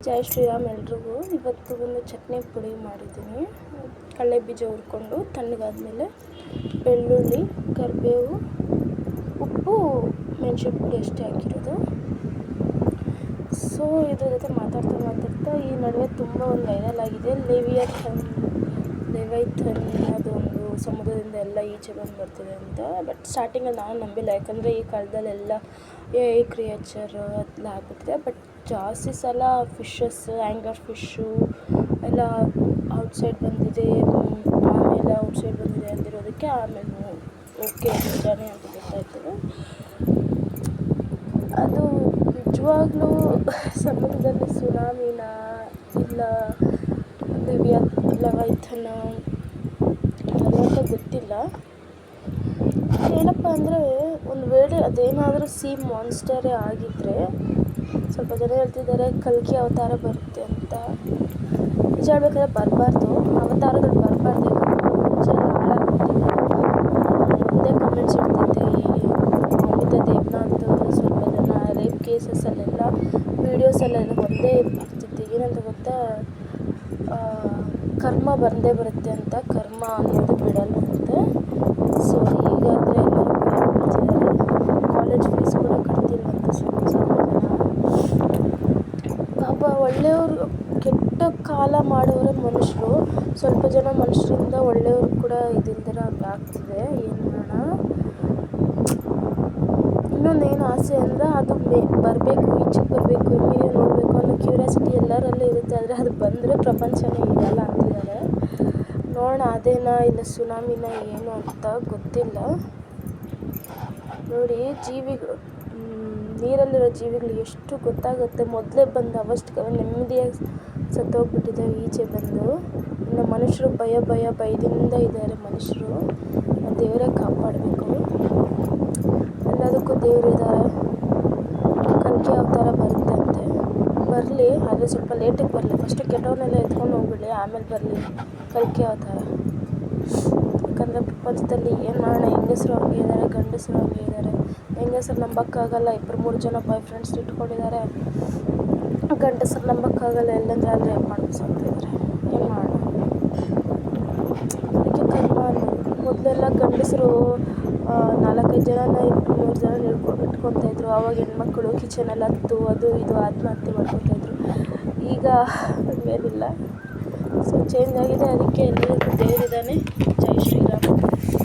ಜೈ ಶ್ರೀರಾಮ್ ಎಲ್ರಿಗೂ. ಇವತ್ತು ಒಂದು ಚಟ್ನಿ ಪುಡಿ ಮಾಡಿದ್ದೀನಿ. ಕಡಲೆ ಬೀಜ ಹುರ್ಕೊಂಡು ತಣ್ಣಗಾದ್ಮೇಲೆ ಬೆಳ್ಳುಳ್ಳಿ, ಕರಿಬೇವು, ಉಪ್ಪು, ಮೆಣಸಿನ ಪುಡಿ ಅಷ್ಟೇ ಹಾಕಿರೋದು. ಸೊ ಇದ್ರ ಜೊತೆ ಮಾತಾಡ್ತಾ ಈ ನಡುವೆ ತುಂಬ ಒಂದು ವೈರಲ್ ಆಗಿದೆ. ಲೆವಿಯಥನ್ ಅದೊಂದು ಸಮುದ್ರದಿಂದ ಎಲ್ಲ ಈಚೆ ಬಂದು ಬರ್ತಿದೆ ಅಂತ. ಬಟ್ ಸ್ಟಾರ್ಟಿಂಗಲ್ಲಿ ನಾನು ನಂಬಿಲ್ಲ, ಯಾಕಂದರೆ ಈ ಕಾಲದಲ್ಲೆಲ್ಲ AI ಕ್ರಿಯೇಚರ್ ಎಲ್ಲ ಆಗ್ಬಿಟ್ಟಿದೆ. ಬಟ್ ಜಾಸ್ತಿ ಸಲ ಫಿಶಸ್, ಆ್ಯಂಗರ್ ಫಿಶ್ಶು ಎಲ್ಲ ಔಟ್ಸೈಡ್ ಬಂದಿದೆ, ಆಮೇಲೆ ಔಟ್ಸೈಡ್ ಬಂದಿದೆ ಅಂದಿರೋದಕ್ಕೆ ಆಮೇಲೆ ಓಕೆ ನಿಜಾನೇ ಅಂತ ಗೊತ್ತಾಯ್ತು. ಅದು ನಿಜವಾಗ್ಲೂ ಸಮುದ್ರದಲ್ಲಿ ಸುನಾಮಿನ ಇಲ್ಲ ಲೆವಿಯಥನ್ ಅಂತ ಗೊತ್ತಿಲ್ಲ. ಏನಪ್ಪ ಅಂದರೆ, ಒಂದು ವೇಳೆ ಅದೇನಾದರೂ ಸೀ ಮಾನ್ಸ್ಟರೇ ಆಗಿದ್ದರೆ, ಸ್ವಲ್ಪ ಜನ ಹೇಳ್ತಿದ್ದಾರೆ ಕಲ್ಕಿ ಅವತಾರ ಬರುತ್ತೆ ಅಂತ. ನಿಜ ಹೇಳ್ಬೇಕಾದ್ರೆ ಬರಬಾರ್ದು, ಅವತಾರಗಳು ಬರಬಾರ್ದು. ಮುಂಚೆ ಮುಂದೆ ಕಮೆಂಟ್ಸ್ ಇಡ್ತಿದ್ದೆ. ಈ ಅಮಿತಾ ದೇವ್ನಾಥ್ ಸ್ವಲ್ಪ ಜನ ರೇಪ್ ಕೇಸಸ್ಸಲ್ಲೆಲ್ಲ ವೀಡಿಯೋಸಲ್ಲೆಲ್ಲ ಒಂದೇ ಇರ್ತಿದ್ದೆ. ಏನಂತ ಗೊತ್ತಾ, ಕರ್ಮ ಬಂದೇ ಬರುತ್ತೆ ಅಂತ, ಕರ್ಮ ಅನ್ನೋದು ಬಿಡಲ್ಲ ಅಂತೆ. ಸೊ ಹೀಗಾದರೆ ಕಾಲೇಜ್ ಫೀಸ್ ಕೂಡ ಕಟ್ತಿಲ್ವಂತೆ ಸ್ವಲ್ಪ ಜನ. ಪಾಪ ಒಳ್ಳೆಯವರು, ಕೆಟ್ಟ ಕಾಲ ಮಾಡೋರೇ ಮನುಷ್ಯರು. ಸ್ವಲ್ಪ ಜನ ಮನುಷ್ಯರಿಂದ ಒಳ್ಳೆಯವರು ಕೂಡ ಇದಿಲ್ದಿರ ಆಗ್ತಿದೆ. ಏನು ಮಾಡೋಣ. ಇನ್ನೊಂದೇನು ಆಸೆ ಅಂದರೆ, ಅದು ಬರಬೇಕು, ಈಚೆಗೆ ಬರಬೇಕು, ಹಿಂಗೆ ನೋಡಬೇಕು ಅನ್ನೋ ಕ್ಯೂರಿಯಾಸಿಟಿ ಎಲ್ಲರಲ್ಲೂ ಇರುತ್ತೆ. ಆದರೆ ಅದು ಬಂದರೆ ಪ್ರಪಂಚನೇ ಇರಲ್ಲ ಅಂತಿದ್ದಾರೆ. ನೋಡೋಣ ಅದೇನಾ ಇಲ್ಲ ಸುನಾಮಿನ ಏನು ಅಂತ ಗೊತ್ತಿಲ್ಲ. ನೋಡಿ, ಜೀವಿಗಳು, ನೀರಲ್ಲಿರೋ ಜೀವಿಗಳು ಎಷ್ಟು ಗೊತ್ತಾಗುತ್ತೆ. ಮೊದಲೇ ಬಂದು ಅವಷ್ಟಕ್ಕೆ ನೆಮ್ಮದಿಯಾಗಿ ಸತ್ತೋಗ್ಬಿಟ್ಟಿದ್ದಾವೆ ಈಚೆ ಬಂದು. ಇನ್ನು ಮನುಷ್ಯರು ಭಯದಿಂದ ಇದ್ದಾರೆ ಮನುಷ್ಯರು. ದೇವರೇ ಕಾಪಾಡಬೇಕು. ಎಲ್ಲದಕ್ಕೂ ದೇವರಿದ್ದಾರೆ. ಕಲ್ಕಿ ಅವತಾರ ಬರುತ್ತೆ ಅಂತೆ. ಬರಲಿ, ಆದರೆ ಸ್ವಲ್ಪ ಲೇಟಿಗೆ ಬರಲಿ. ಫಸ್ಟು ಕೆಟ್ಟವನ್ನೆಲ್ಲ ಎತ್ಕೊಂಡು ಹೋಗ್ಬಿಡಲಿ, ಆಮೇಲೆ ಬರಲಿ ಕಲ್ಕಿ ಅವತಾರ. ಯಾಕಂದರೆ ಪ್ರಪಂಚದಲ್ಲಿ ಏನು ಮಾಡೋಣ, ಹೆಂಗಸರು ಹಂಗೆ ಇದ್ದಾರೆ, ಗಂಡಸರು ಹಂಗೆ ಇದ್ದಾರೆ. ಹೆಂಗಸರು ನಂಬೋಕ್ಕಾಗಲ್ಲ, 2-3 ಜನ ಬಾಯ್ ಫ್ರೆಂಡ್ಸ್ ಇಟ್ಕೊಂಡಿದ್ದಾರೆ. ಗಂಡಸರು ನಂಬೋಕ್ಕಾಗಲ್ಲ, ಎಲ್ಲಂದ್ರೆ ಅಲ್ಲಿ ರೇಪ್ ಮಾಡ್ಬಿಡ್ತಾರೆ. ಏನು ಮಾಡೋಣ. ಅದಕ್ಕೆ ಕರ್ಮ ಅನ್ನೋದು. ಮೊದಲೆಲ್ಲ ಗಂಡಸರು 4-5 ಜನನ 3 ಜನ ಇಟ್ಕೊತಾಯಿದ್ರು. ಆವಾಗ ಹೆಣ್ಮಕ್ಳು ಕಿಚನಲ್ಲಿ ಅದು ಇದು ಆತ್ಮಹತ್ಯೆ ಮಾಡ್ಕೊತಾಯಿದ್ರು. ಈಗ ಹಂಗೇನಿಲ್ಲ. ಸೊ ಚೇಂಜ್ ಆಗಿದೆ. ಅದಕ್ಕೆ ಎಲ್ಲರಿಗೂ ದೇವರಿದ್ದಾನೆ. ಜೈ ಶ್ರೀರಾಮ್.